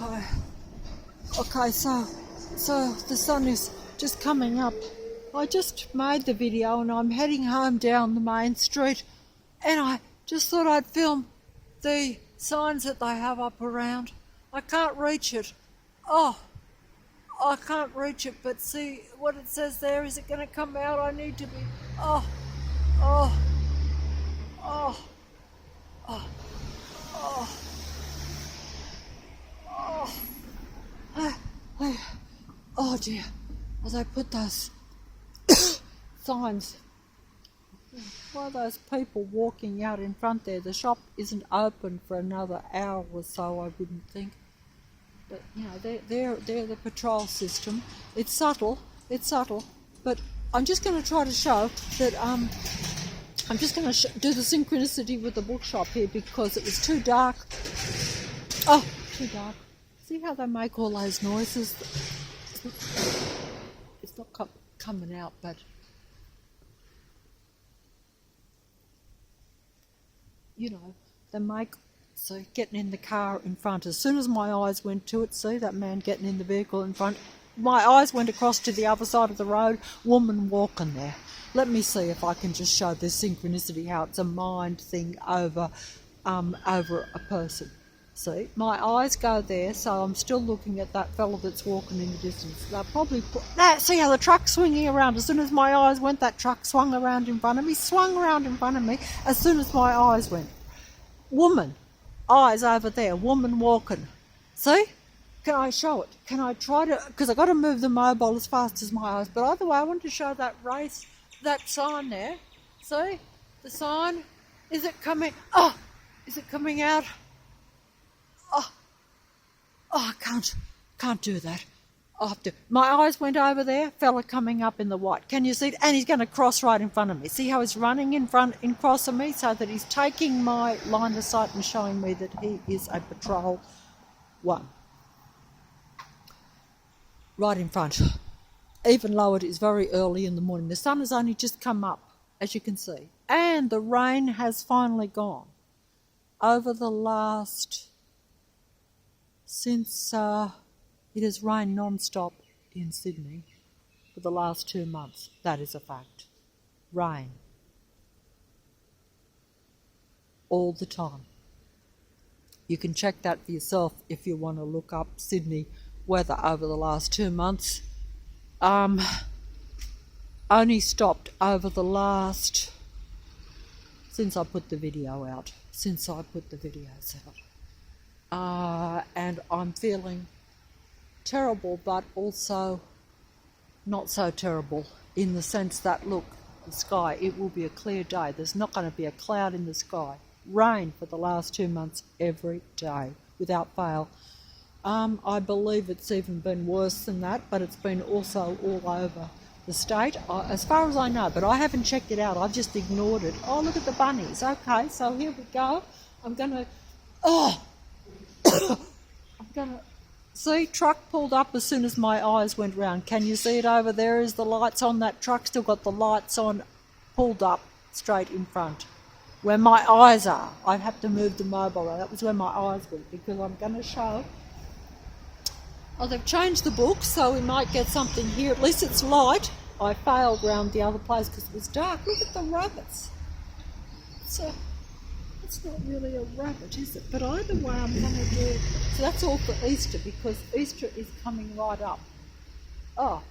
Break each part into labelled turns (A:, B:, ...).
A: Okay. Okay, so the sun is just coming up. I just made the video and I'm heading home down the main street, and I just thought I'd film the signs that they have up around. I can't reach it. Oh, I can't reach it, but see what it says there. Is it going to come out? I need to be. Oh, oh, oh, oh, oh, oh. Oh dear. As I put those signs, why are those people walking out in front there? The shop isn't open for another hour or so, I wouldn't think. But you know, they're the patrol system. It's subtle, but I'm just going to try to show that I'm just going to do the synchronicity with the bookshop here because it was too dark. Oh, too dark. See how they make all those noises? It's not coming out, but you know, they make, so getting in the car in front. As soon as my eyes went to it, see that man getting in the vehicle in front, my eyes went across to the other side of the road, woman walking there. Let me see if I can just show this synchronicity, how it's a mind thing over a person. See, my eyes go there, so I'm still looking at that fella that's walking in the distance. They'll probably see how the truck's swinging around. As soon as my eyes went, that truck swung around in front of me, as soon as my eyes went. Woman, eyes over there, woman walking. See? Can I show it? Can I try to, because I've got to move the mobile as fast as my eyes, but either way I want to show that race, that sign there. See? The sign, is it coming, is it coming out? Oh, I can't do that. I have to. My eyes went over there, fella coming up in the white. Can you see it? And he's going to cross right in front of me. See how he's running in cross of me so that he's taking my line of sight and showing me that he is a patrol one. Right in front. Even though it is very early in the morning. The sun has only just come up, as you can see. And the rain has finally gone. Over the last... Since it has rained non-stop in Sydney for the last 2 months, that is a fact. Rain. All the time. You can check that for yourself if you want to look up Sydney weather over the last 2 months. Only stopped over the last... since I put the video out. And I'm feeling terrible, but also not so terrible in the sense that, look, the sky, it will be a clear day. There's not going to be a cloud in the sky. Rain for the last 2 months every day, without fail. I believe it's even been worse than that, but it's been also all over the state, as far as I know, but I haven't checked it out. I've just ignored it. Oh, look at the bunnies. Okay, so here we go. I'm going to... I'm gonna see, truck pulled up as soon as my eyes went round. Can you see it over there? Is the lights on that truck? Still got the lights on, pulled up straight in front where my eyes are. I have to move the mobile. That was where my eyes went, because I'm going to show. Oh, they've changed the book, so we might get something here. At least it's light. I failed round the other place because it was dark. Look at the rabbits. It's not really a rabbit, is it? But either way, I'm going to do... So that's all for Easter, because Easter is coming right up. Oh.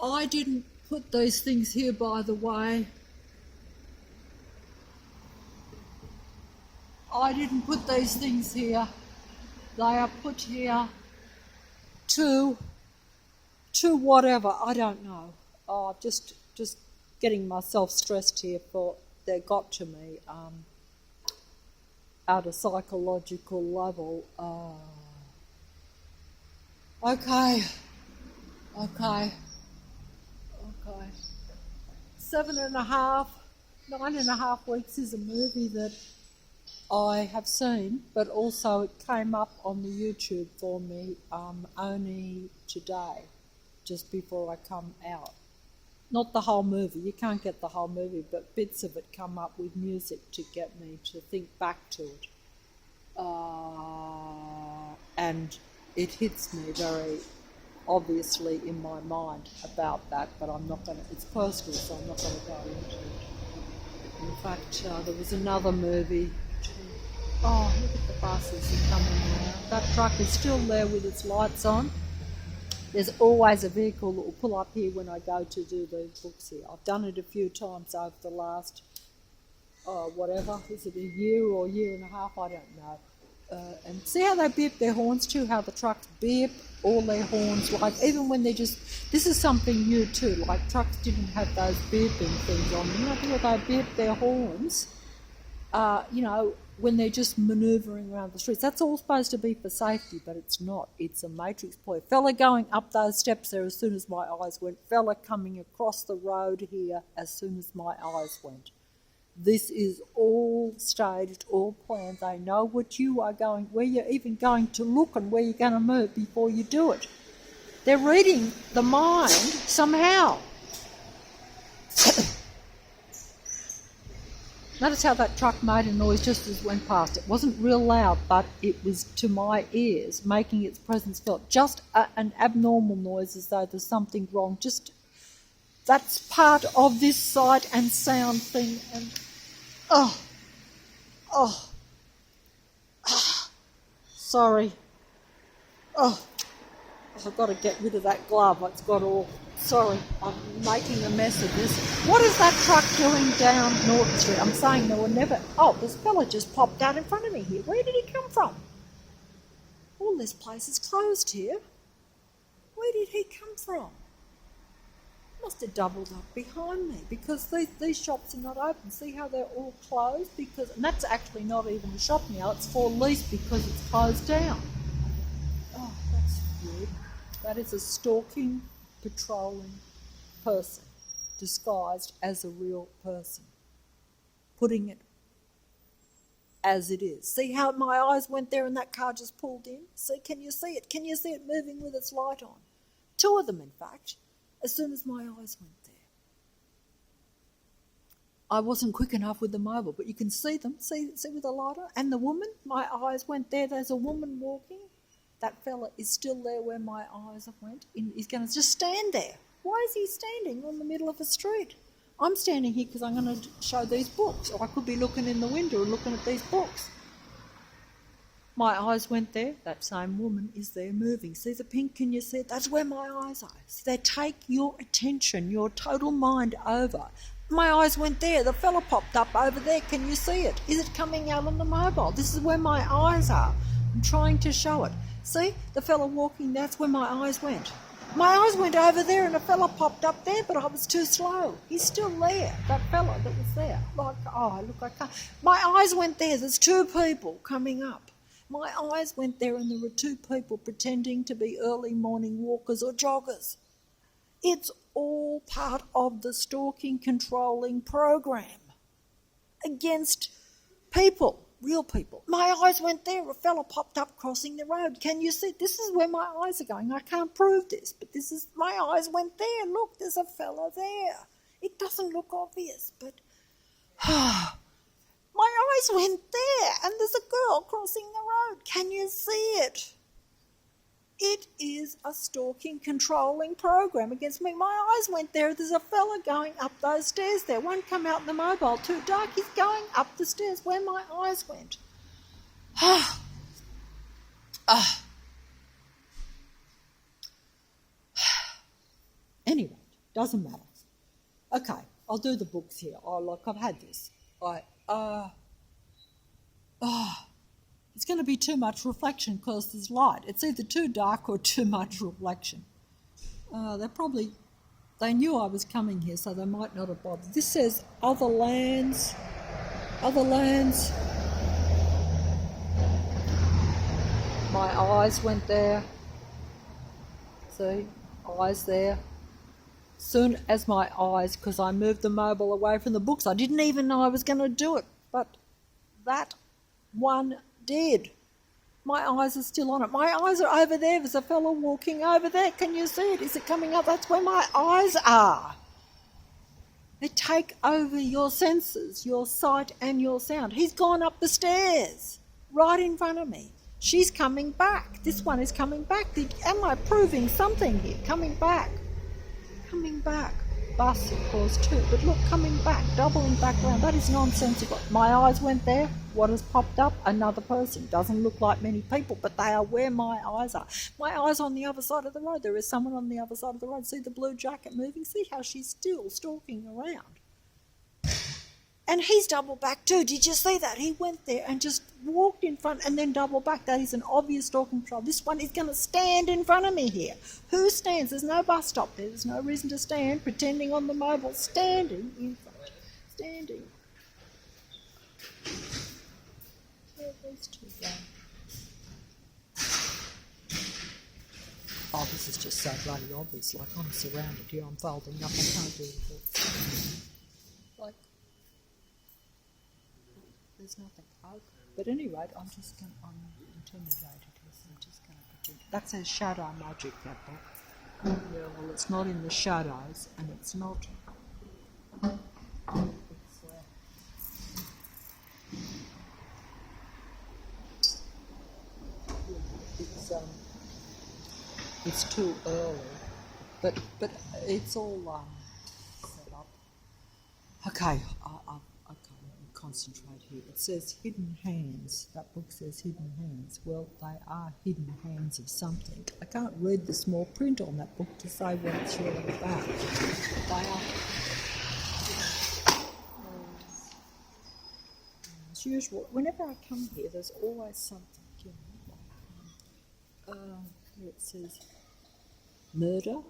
A: I didn't put these things here, by the way. I didn't put these things here. They are put here to whatever, I don't know. Oh, just getting myself stressed here for they got to me at a psychological level. Okay. 7.5 9.5 Weeks is a movie that I have seen, but also it came up on the YouTube for me only today, just before I come out. Not the whole movie, you can't get the whole movie, but bits of it come up with music to get me to think back to it. And it hits me very obviously in my mind about that, but I'm not going to, it's personal, so I'm not going to go into it. In fact, there was another movie. Oh, look at the buses that are coming now. That truck is still there with its lights on. There's always a vehicle that will pull up here when I go to do these books here. I've done it a few times over the last, is it a year or year and a half? I don't know. And see how they beep their horns too, how the trucks beep all their horns, like even when they're just, this is something new too, like trucks didn't have those beeping things on them. You know, they beep their horns, when they're just manoeuvring around the streets. That's all supposed to be for safety, but it's not. It's a matrix ploy. Fella going up those steps there as soon as my eyes went. Fella coming across the road here as soon as my eyes went. This is all staged, all planned. They know what you are going, where you're even going to look and where you're going to move before you do it. They're reading the mind somehow. Notice how that truck made a noise just as it went past. It wasn't real loud, but it was to my ears, making its presence felt. Just an abnormal noise, as though there's something wrong. Just that's part of this sight and sound thing. And sorry. I've got to get rid of that glove. It's got all. Sorry, I'm making a mess of this. What is that truck doing down Norton Street? I'm saying there were never... Oh, this fella just popped out in front of me here. Where did he come from? All this place is closed here. Where did he come from? Must have doubled up behind me because these shops are not open. See how they're all closed? And that's actually not even a shop now. It's for lease because it's closed down. Oh, that's weird. That is a stalking, patrolling person disguised as a real person, putting it as it is. See how my eyes went there and that car just pulled in? See, can you see it? Can you see it moving with its light on? Two of them, in fact, as soon as my eyes went there. I wasn't quick enough with the mobile, but you can see them. See with the light on? And the woman, my eyes went there. There's a woman walking. That fella is still there where my eyes went. He's going to just stand there. Why is he standing on the middle of a street? I'm standing here because I'm going to show these books. Or I could be looking in the window and looking at these books. My eyes went there. That same woman is there moving. See the pink? Can you see it? That's where my eyes are. See, they take your attention, your total mind over. My eyes went there. The fella popped up over there. Can you see it? Is it coming out on the mobile? This is where my eyes are. I'm trying to show it. See, the fella walking, that's where my eyes went. My eyes went over there and a fella popped up there, but I was too slow. He's still there, that fella that was there. Like, I can't. My eyes went there. There's two people coming up. My eyes went there and there were two people pretending to be early morning walkers or joggers. It's all part of the stalking, controlling program against people. Real people. My eyes went there. A fella popped up crossing the road. Can you see? This is where my eyes are going. I can't prove this, but this is my eyes went there. Look, there's a fella there. It doesn't look obvious, but my eyes went there, and there's a girl crossing the road. Can you see it? It is a stalking, controlling program against me. My eyes went there. There's a fella going up those stairs there. One come out in the mobile, too dark. He's going up the stairs where my eyes went. Anyway, doesn't matter. Okay, I'll do the books here. I've had this. It's going to be too much reflection because there's light. It's either too dark or too much reflection. They knew I was coming here, so they might not have bothered. This says other lands. My eyes went there. See, eyes there. Soon as my eyes, because I moved the mobile away from the books, I didn't even know I was going to do it, but that one did. My eyes are still on it. My eyes are over there. There's a fellow walking over there. Can you see it? Is it coming up? That's where my eyes are. They take over your senses, your sight and your sound. He's gone up the stairs, right in front of me. She's coming back. This one is coming back. Am I proving something here? Coming back. Coming back. Bus, of course, too. But look, coming back, doubling back around. That is nonsensical. My eyes went there. What has popped up? Another person. Doesn't look like many people, but they are where my eyes are. My eyes on the other side of the road. There is someone on the other side of the road. See the blue jacket moving? See how she's still stalking around. And he's double back too. Did you see that? He went there and just walked in front and then double back. That is an obvious stalking patrol. This one is going to stand in front of me here. Who stands? There's no bus stop there. There's no reason to stand, pretending on the mobile, standing in front. Standing. Where are these two going? Oh, this is just so bloody obvious. Like, I'm surrounded here. I'm folding up. I can't do it. Like, there's nothing open. But at any rate, I'm intimidated here, so I'm just going to pretend. That says shadow magic, that book. Yeah, well, it's not in the shadows, and it's not. It's too early, but it's all set up. Okay, I can't concentrate here. It says hidden hands. That book says hidden hands. Well, they are hidden hands of something. I can't read the small print on that book to say what it's really about. They are. As usual, whenever I come here, there's always something. You know, here it says murder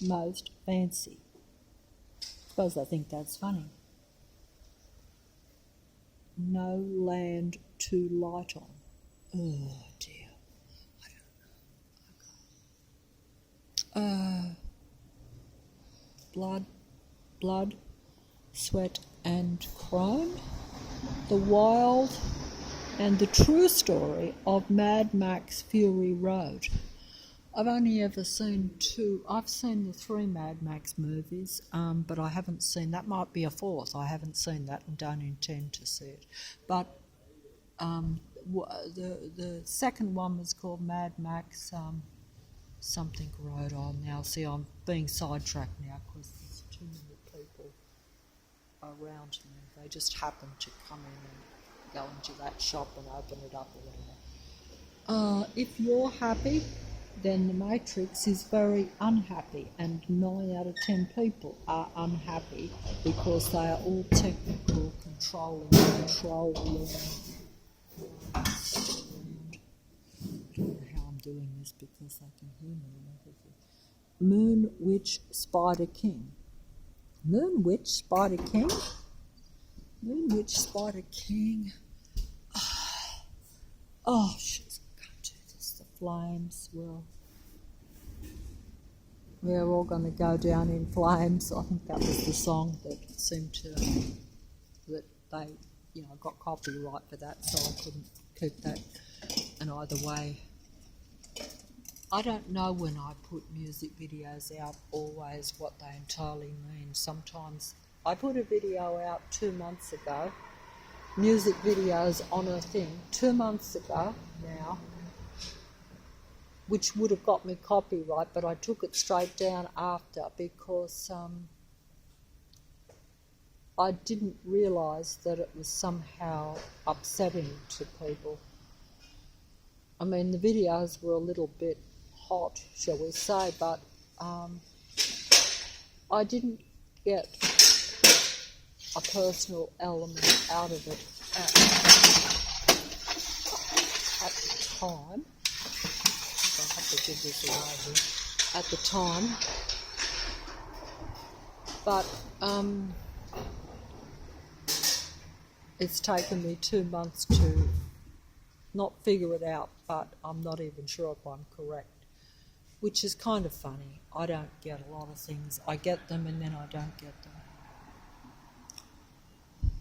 A: most fancy. Suppose they think that's funny. No land to light on. Oh dear. I don't know. Okay. Blood, sweat and crime. The wild and the true story of Mad Max Fury Road. I've only ever seen two. I've seen the 3 Mad Max movies, but I haven't seen, that might be a 4th. I haven't seen that and don't intend to see it. But the second one was called Mad Max something Road. Oh, now see, I'm being sidetracked now because there's too many people around me. They just happen to come in and go into that shop and open it up or whatever. If you're happy, then the Matrix is very unhappy, and 9 out of 10 people are unhappy because they are all technical, controlling. I don't know how I'm doing this because they can hear me and everything. Moon Witch Spider King. Moon Witch Spider King? Moon Witch Spider King. Oh, shit. The flames, well, we're all going to go down in flames. I think that was the song that seemed to, that they, got copyright for that, so I couldn't keep that. And either way, I don't know when I put music videos out always what they entirely mean. Sometimes I put a video out 2 months ago, music videos on a thing 2 months ago now, which would have got me copyright, but I took it straight down after because I didn't realise that it was somehow upsetting to people. I mean, the videos were a little bit hot, shall we say, but I didn't get a personal element out of it at the time. I have to give this away here. At the time, but it's taken me 2 months to not figure it out, but I'm not even sure if I'm correct. which is kind of funny. I don't get a lot of things. I get them and then I don't get them.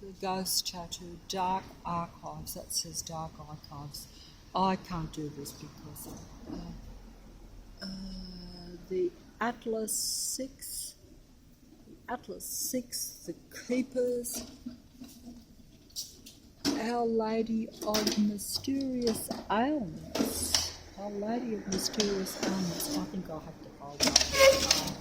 A: The ghost tattoo, Dark Archives, that says Dark Archives. I can't do this because the Atlas 6, the Keepers, Our Lady of Mysterious Ailments. Our Lady of Mysterious Ailments. I think I'll have to hold that.